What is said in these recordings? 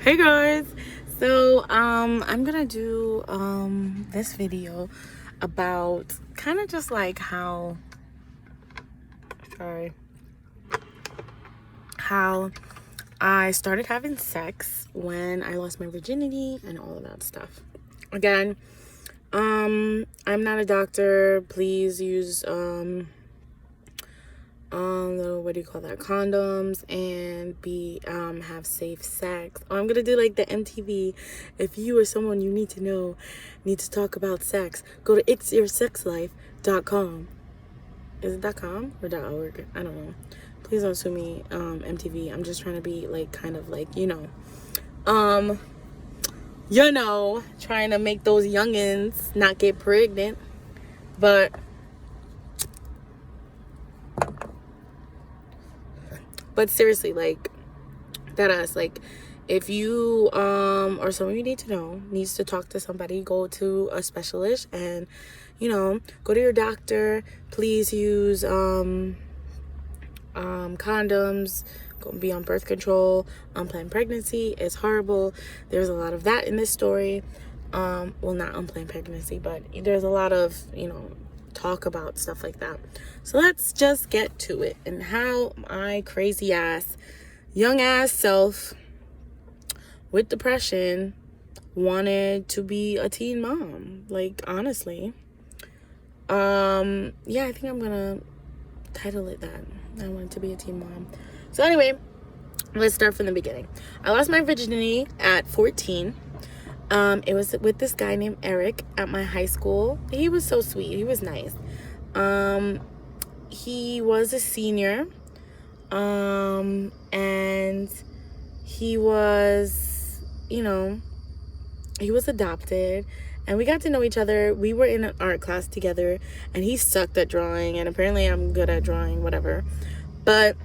Hey guys, so I'm gonna do this video about kind of just like how I started having sex when I lost my virginity and all of that stuff. Again, I'm not a doctor. Please use little, what do you call that, condoms, and have safe sex. I'm gonna do like the MTV. If you or someone you need to know need to talk about sex, go to itsyoursexlife.com. Is it .com or .org? I don't know. Please don't sue me, MTV. I'm just trying to be like kind of like trying to make those youngins not get pregnant. But seriously, like, that ass, like, if you or someone you need to know needs to talk to somebody, go to a specialist and go to your doctor. Please use condoms. Go be on birth control. Unplanned pregnancy is horrible. There's a lot of that in this story. Well, not unplanned pregnancy, but there's a lot of talk about stuff like that. So let's just get to it, and how my crazy ass young ass self with depression wanted to be a teen mom. Like, honestly, I think I'm gonna title it that. I wanted to be a teen mom. So anyway, let's start from the beginning. I lost my virginity at 14. It was with this guy named Eric at my high school. He was so sweet. He was nice. He was a senior. And he was, he was adopted, and we got to know each other. We were in an art class together, and he sucked at drawing, and apparently I'm good at drawing, whatever. But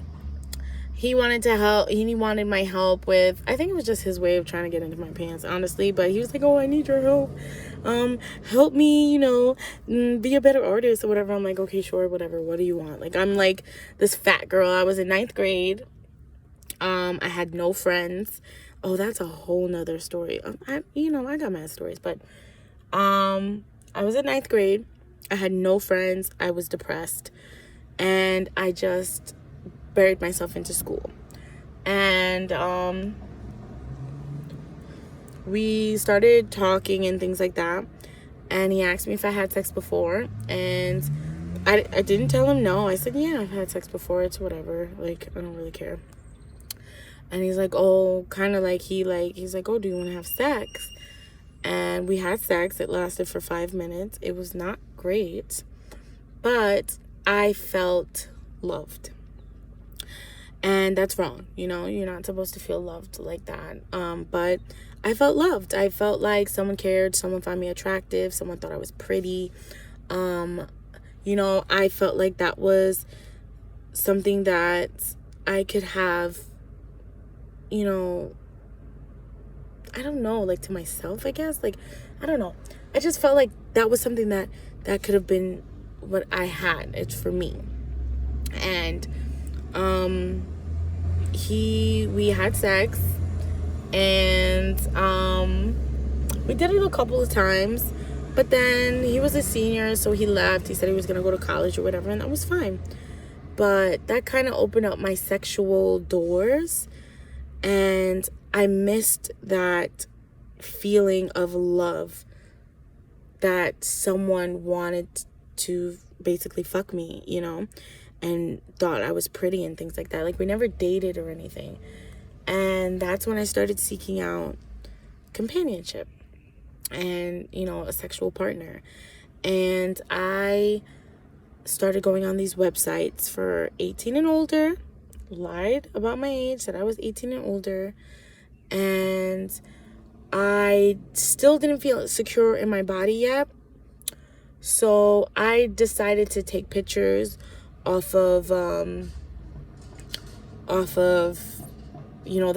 he wanted to help. He wanted my help with, I think it was just his way of trying to get into my pants, honestly. But he was like, oh, I need your help. Help me, be a better artist or whatever. I'm like, okay, sure, whatever. What do you want? Like, I'm like this fat girl. I was in 9th grade. I had no friends. Oh, that's a whole nother story. I got mad stories, but I was in 9th grade. I had no friends. I was depressed, and I just buried myself into school. And we started talking and things like that. And he asked me if I had sex before, and I didn't tell him no. I said, yeah, I've had sex before. It's whatever. Like, I don't really care. And he's like, oh, kind of like he's like, oh, do you want to have sex? And we had sex. It lasted for 5 minutes. It was not great, but I felt loved. And that's wrong. You're not supposed to feel loved like that. But I felt loved. I felt like someone cared. Someone found me attractive. Someone thought I was pretty. I felt like that was something that I could have, I don't know, like, to myself, I guess. Like, I don't know. I just felt like that was something that could have been what I had. It's for me. And we had sex, and we did it a couple of times, but then he was a senior, so he left. He said he was gonna go to college or whatever, and that was fine. But that kind of opened up my sexual doors, and I missed that feeling of love that someone wanted to basically fuck me, and thought I was pretty and things like that. Like, we never dated or anything. And that's when I started seeking out companionship and, a sexual partner. And I started going on these websites for 18 and older. Lied about my age, said I was 18 and older. And I still didn't feel secure in my body yet. So I decided to take pictures off of the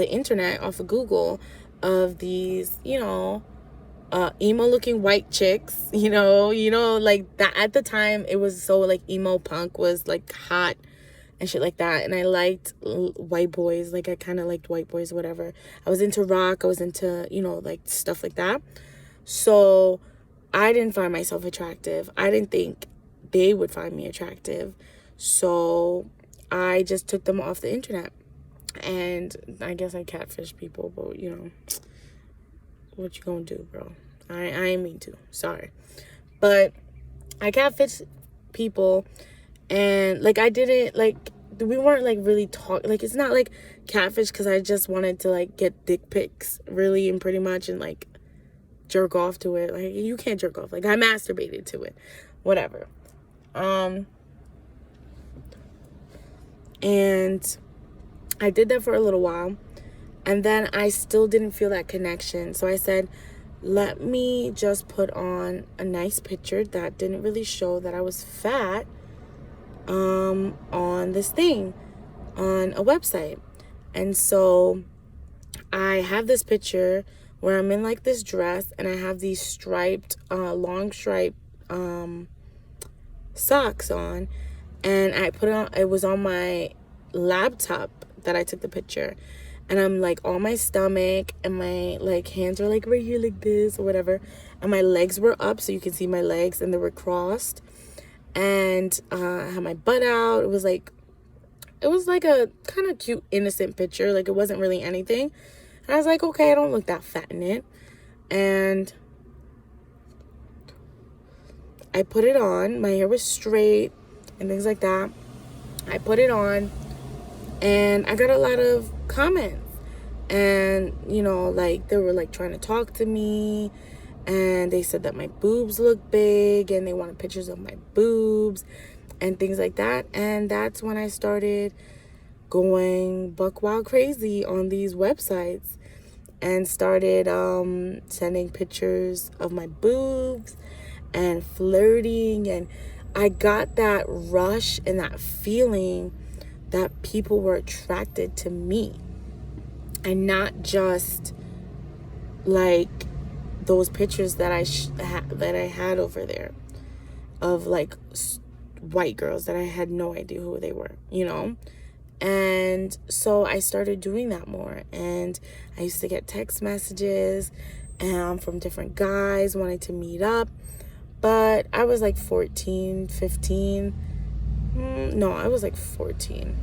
internet, off of Google, of these emo looking white chicks, like that. At the time, it was so like emo punk was like hot and shit like that. And I liked white boys. Like, I kind of liked white boys, whatever. I was into rock. I was into, you know, like, stuff like that. So I didn't find myself attractive. I didn't think they would find me attractive. So I just took them off the internet. And I guess I catfish people, but, you know, what you gonna do, bro? I ain't mean to. Sorry. But I catfish people, and, like, I didn't, like, we weren't, like, really talk. Like, it's not, like, catfish because I just wanted to, like, get dick pics, really, and pretty much, and, like, jerk off to it. Like, you can't jerk off. Like, I masturbated to it. Whatever. And I did that for a little while, and then I still didn't feel that connection. So I said, let me just put on a nice picture that didn't really show that I was fat on this thing, on a website. And so I have this picture where I'm in, like, this dress, and I have these striped, long striped socks on, and I put it on. It was on my laptop that I took the picture, and I'm, like, on my stomach, and my, like, hands are, like, right here, like this or whatever, and my legs were up so you can see my legs, and they were crossed, and I had my butt out. It was like a kind of cute, innocent picture. Like, it wasn't really anything, and I was like, okay, I don't look that fat in it. And I put it on. My hair was straight and things like that. I put it on, and I got a lot of comments. And, you know, like, they were, like, trying to talk to me. And they said that my boobs look big, and they wanted pictures of my boobs and things like that. And that's when I started going buck wild crazy on these websites, and started sending pictures of my boobs and flirting. And I got that rush and that feeling that people were attracted to me, and not just, like, those pictures that I had over there of, like, white girls that I had no idea who they were, you know. And so I started doing that more, and I used to get text messages from different guys wanting to meet up. But I was like 14, 15. No, I was like 14.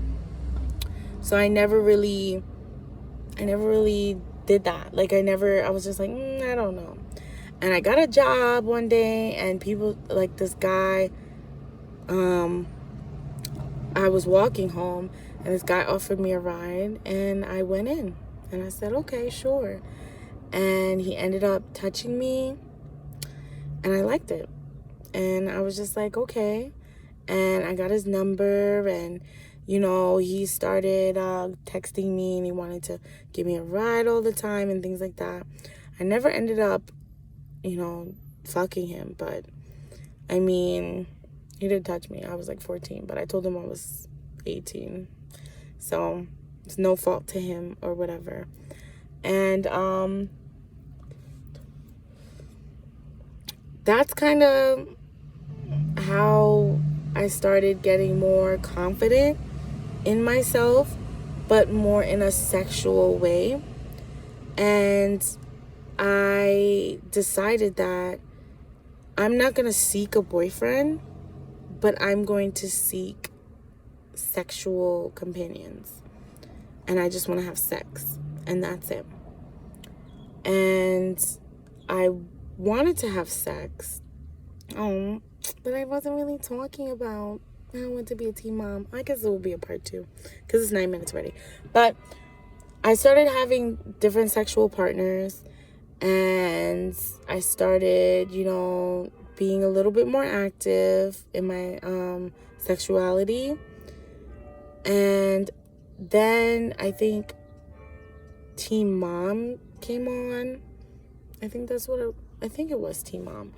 So I never really did that. Like, I was just like, I don't know. And I got a job one day, and people, like, this guy, I was walking home, and this guy offered me a ride, and I went in, and I said, okay, sure. And he ended up touching me, and I liked it. And I was just like, okay. And I got his number, and, you know, he started texting me, and he wanted to give me a ride all the time and things like that. I never ended up, you know, fucking him, but, I mean, he did touch me. I was like 14, but I told him I was 18. So it's no fault to him or whatever. And that's kind of how I started getting more confident in myself, but more in a sexual way. And I decided that I'm not going to seek a boyfriend, but I'm going to seek sexual companions. And I just want to have sex, and that's it. And I wanted to have sex, but I wasn't really talking about I want to be a teen mom. I guess it will be a part 2 because it's 9 minutes already. But I started having different sexual partners, and I started, you know, being a little bit more active in my sexuality. And then I think Teen Mom came on. I think it was Teen Mom.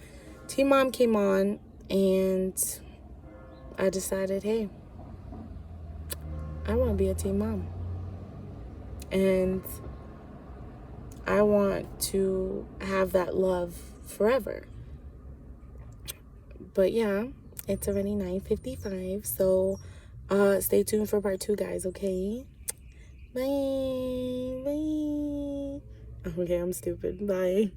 Teen Mom came on, and I decided, hey, I want to be a teen mom. And I want to have that love forever. But yeah, it's already 9:55, so Stay tuned for part 2, guys, okay? Bye. Bye. Okay, I'm stupid. Bye.